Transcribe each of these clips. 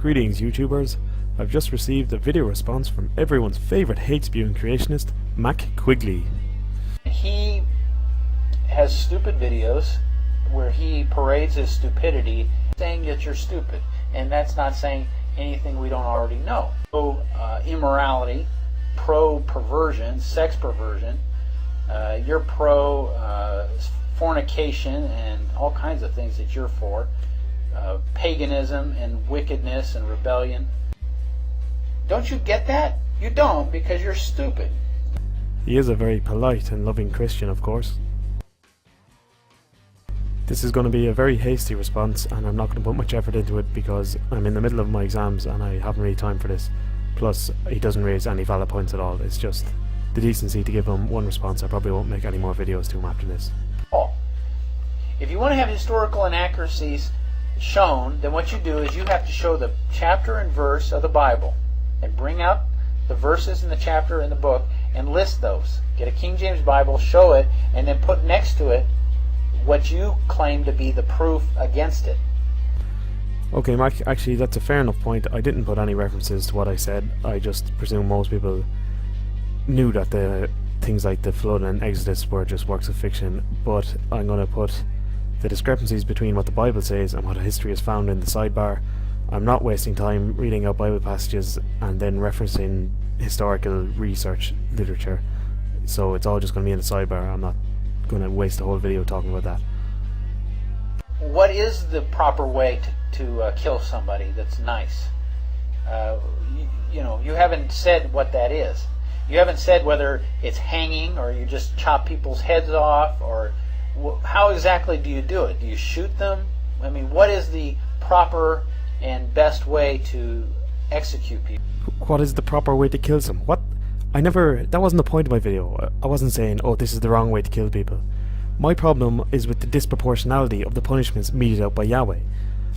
Greetings YouTubers, I've just received a video response from everyone's favourite hate-spewing creationist, MackQuigley. He has stupid videos where he parades his stupidity, saying that you're stupid, and that's not saying anything we don't already know. So, immorality, pro-perversion, sex perversion, you're pro-fornication and all kinds of things that you're for. Paganism and wickedness and rebellion. Don't you get that? You don't, because you're stupid. He is a very polite and loving Christian, of course. This is going to be a very hasty response, and I'm not going to put much effort into it because I'm in the middle of my exams and I haven't really time for this. Plus, he doesn't raise any valid points at all. It's just the decency to give him one response. I probably won't make any more videos to him after this. Oh. If you want to have historical inaccuracies shown, then what you do is you have to show the chapter and verse of the Bible and bring out the verses in the chapter in the book and list those. Get a King James Bible, show it, and then put next to it what you claim to be the proof against it. Okay, Mark, actually that's a fair enough point. I didn't put any references to what I said. I just presume most people knew that the things like the flood and Exodus were just works of fiction, but I'm going to put the discrepancies between what the Bible says and what history is found in the sidebar. I'm not wasting time reading out Bible passages and then referencing historical research literature, so it's all just going to be in the sidebar. I'm not going to waste a whole video talking about that. What is the proper way to kill somebody that's nice? You know, you haven't said what that is. You haven't said whether it's hanging or you just chop people's heads off, or how exactly do you do it? Do you shoot them? I mean, what is the proper and best way to execute people? What is the proper way to kill them? What? That wasn't the point of my video. I wasn't saying, oh, this is the wrong way to kill people. My problem is with the disproportionality of the punishments meted out by Yahweh.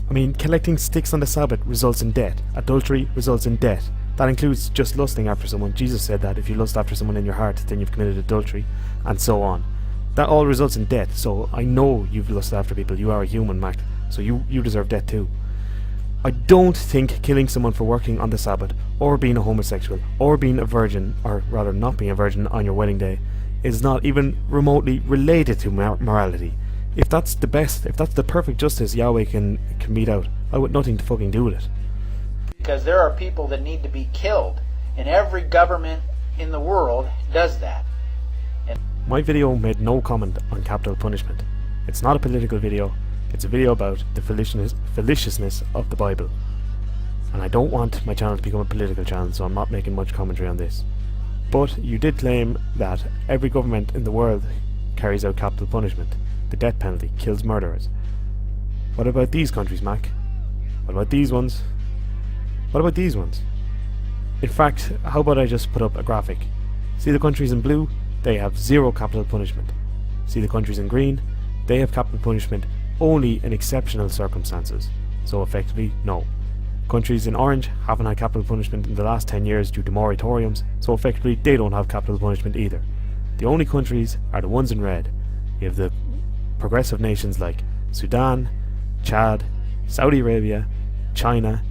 I mean, collecting sticks on the Sabbath results in death. Adultery results in death. That includes just lusting after someone. Jesus said that if you lust after someone in your heart, then you've committed adultery, and so on. That all results in death, so I know you've lusted after people. You are a human, Mac, so you deserve death too. I don't think killing someone for working on the Sabbath, or being a homosexual, or being a virgin, or rather not being a virgin on your wedding day, is not even remotely related to morality. If that's the best, if that's the perfect justice Yahweh can mete out, I want nothing to fucking do with it. Because there are people that need to be killed, and every government in the world does that. My video made no comment on capital punishment. It's not a political video, it's a video about the feliciousness of the Bible. And I don't want my channel to become a political channel, so I'm not making much commentary on this. But you did claim that every government in the world carries out capital punishment. The death penalty kills murderers. What about these countries, Mac? What about these ones? What about these ones? In fact, how about I just put up a graphic? See the countries in blue? They have zero capital punishment. See the countries in green? They have capital punishment only in exceptional circumstances. So effectively, no. Countries in orange haven't had capital punishment in the last 10 years due to moratoriums, so effectively they don't have capital punishment either. The only countries are the ones in red. You have the progressive nations like Sudan, Chad, Saudi Arabia, China,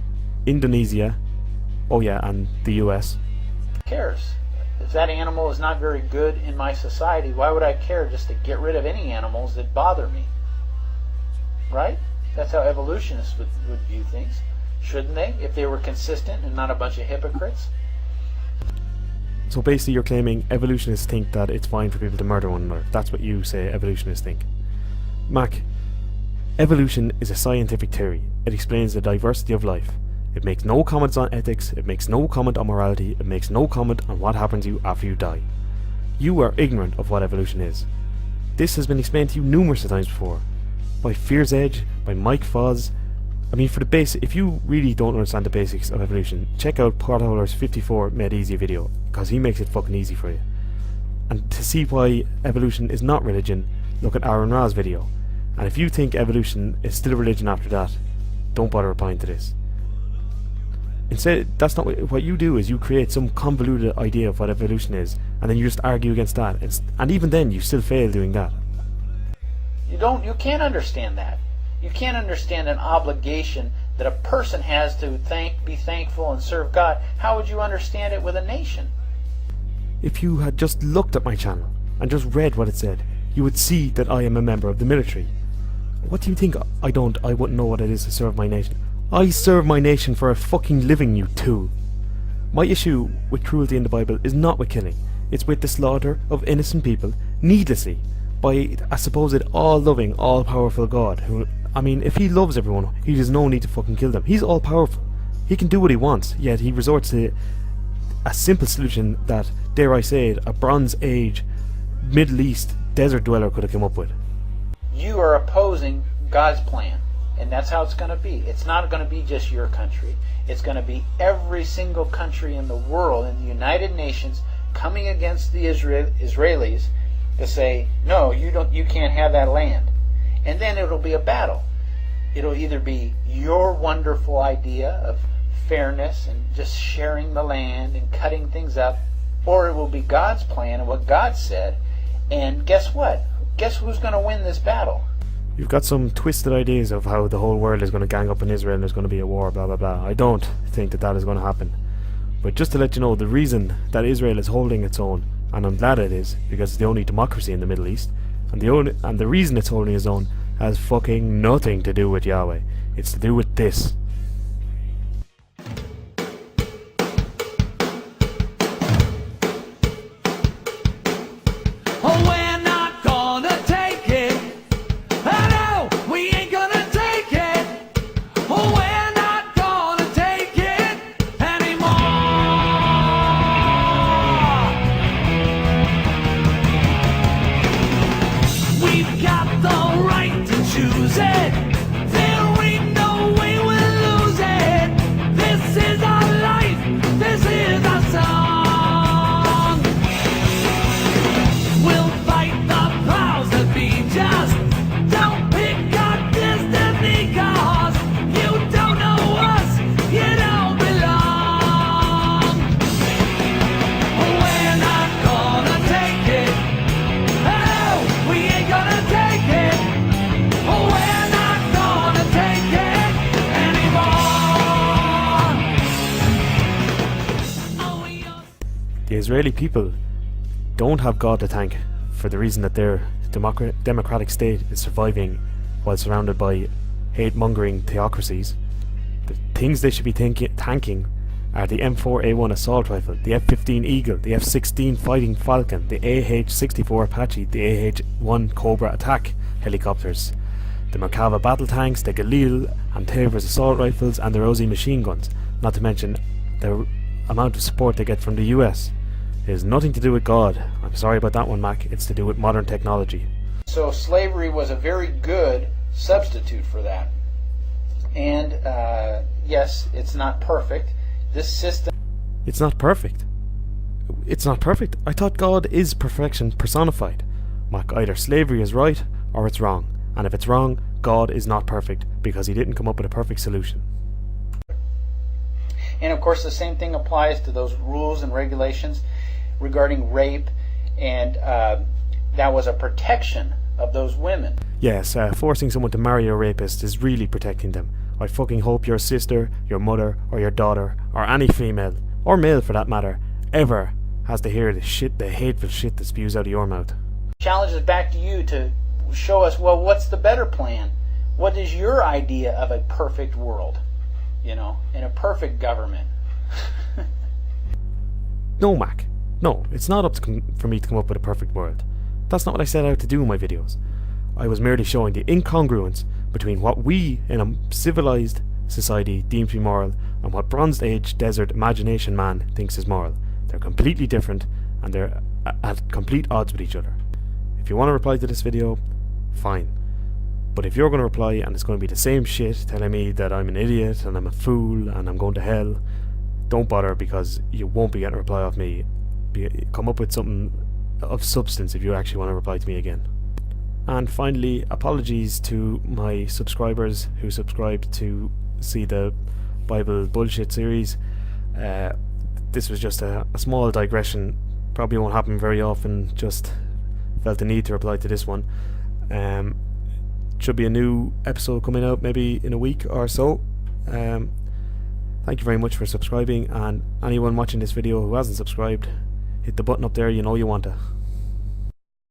Indonesia, oh yeah, and the US. Who cares? If that animal is not very good in my society, why would I care just to get rid of any animals that bother me? Right? That's how evolutionists would view things. Shouldn't they? If they were consistent and not a bunch of hypocrites? So basically you're claiming evolutionists think that it's fine for people to murder one another. That's what you say evolutionists think. Mac, evolution is a scientific theory. It explains the diversity of life. It makes no comments on ethics, it makes no comment on morality, it makes no comment on what happens to you after you die. You are ignorant of what evolution is. This has been explained to you numerous times before. By Fear's Edge, by Mike Foz. I mean, for the basic, if you really don't understand the basics of evolution, check out Potholder's 54 Made Easy video, because he makes it fucking easy for you. And to see why evolution is not religion, look at Aaron Ra's video. And if you think evolution is still religion after that, don't bother replying to this. Instead, that's not what you do. Is you create some convoluted idea of what evolution is, and then you just argue against that, and even then you still fail doing that. You can't understand that. You can't understand an obligation that a person has to be thankful and serve God, how would you understand it with a nation? If you had just looked at my channel and just read what it said, you would see that I am a member of the military. What do you think I wouldn't know what it is to serve my nation? I serve my nation for a fucking living, you tool. My issue with cruelty in the Bible is not with killing. It's with the slaughter of innocent people needlessly by a supposed all-loving, all-powerful God who, I mean, if he loves everyone, he has no need to fucking kill them. He's all-powerful. He can do what he wants, yet he resorts to a simple solution that, dare I say it, a Bronze Age, Middle East desert dweller could have come up with. You are opposing God's plan, and that's how it's going to be. It's not going to be just your country. It's going to be every single country in the world, in the United Nations, coming against the Israelis to say, no, you can't have that land. And then it'll be a battle. It'll either be your wonderful idea of fairness and just sharing the land and cutting things up, or it will be God's plan and what God said. And guess what? Guess who's going to win this battle? You've got some twisted ideas of how the whole world is going to gang up in Israel and there's going to be a war, blah blah blah. I don't think that is going to happen. But just to let you know, the reason that Israel is holding its own, and I'm glad it is, because it's the only democracy in the Middle East, and the reason it's holding its own has fucking nothing to do with Yahweh. It's to do with this. The Israeli people don't have God to thank for the reason that their democratic state is surviving while surrounded by hate-mongering theocracies. The things they should be thanking are the M4A1 assault rifle, the F-15 Eagle, the F-16 Fighting Falcon, the AH-64 Apache, the AH-1 Cobra attack helicopters, the Merkava battle tanks, the Galil and Tavers assault rifles, and the Rosie machine guns, not to mention the amount of support they get from the US. It has nothing to do with God. I'm sorry about that one, Mac. It's to do with modern technology. So slavery was a very good substitute for that. And yes, it's not perfect. This system... It's not perfect. It's not perfect. I thought God is perfection personified. Mac, either slavery is right or it's wrong. And if it's wrong, God is not perfect because he didn't come up with a perfect solution. And of course the same thing applies to those rules and regulations regarding rape, and that was a protection of those women. Yes, forcing someone to marry a rapist is really protecting them. I fucking hope your sister, your mother, or your daughter, or any female, or male for that matter, ever has to hear the hateful shit that spews out of your mouth. Challenge is back to you to show us, well, what's the better plan? What is your idea of a perfect world? You know, in a perfect government. No, Mac. No, it's not up for me to come up with a perfect world. That's not what I set out to do in my videos. I was merely showing the incongruence between what we in a civilized society deem to be moral and what Bronze Age desert imagination man thinks is moral. They're completely different and they're at complete odds with each other. If you want to reply to this video, fine. But if you're going to reply and it's going to be the same shit telling me that I'm an idiot and I'm a fool and I'm going to hell, don't bother, because you won't be getting a reply off me. Come up with something of substance if you actually want to reply to me again. And finally, apologies to my subscribers who subscribed to see the Bible bullshit series. This was just a small digression, probably won't happen very often, just felt the need to reply to this one. Should be a new episode coming out maybe in a week or so. Thank you very much for subscribing, and anyone watching this video who hasn't subscribed, hit the button up there, you know you want to.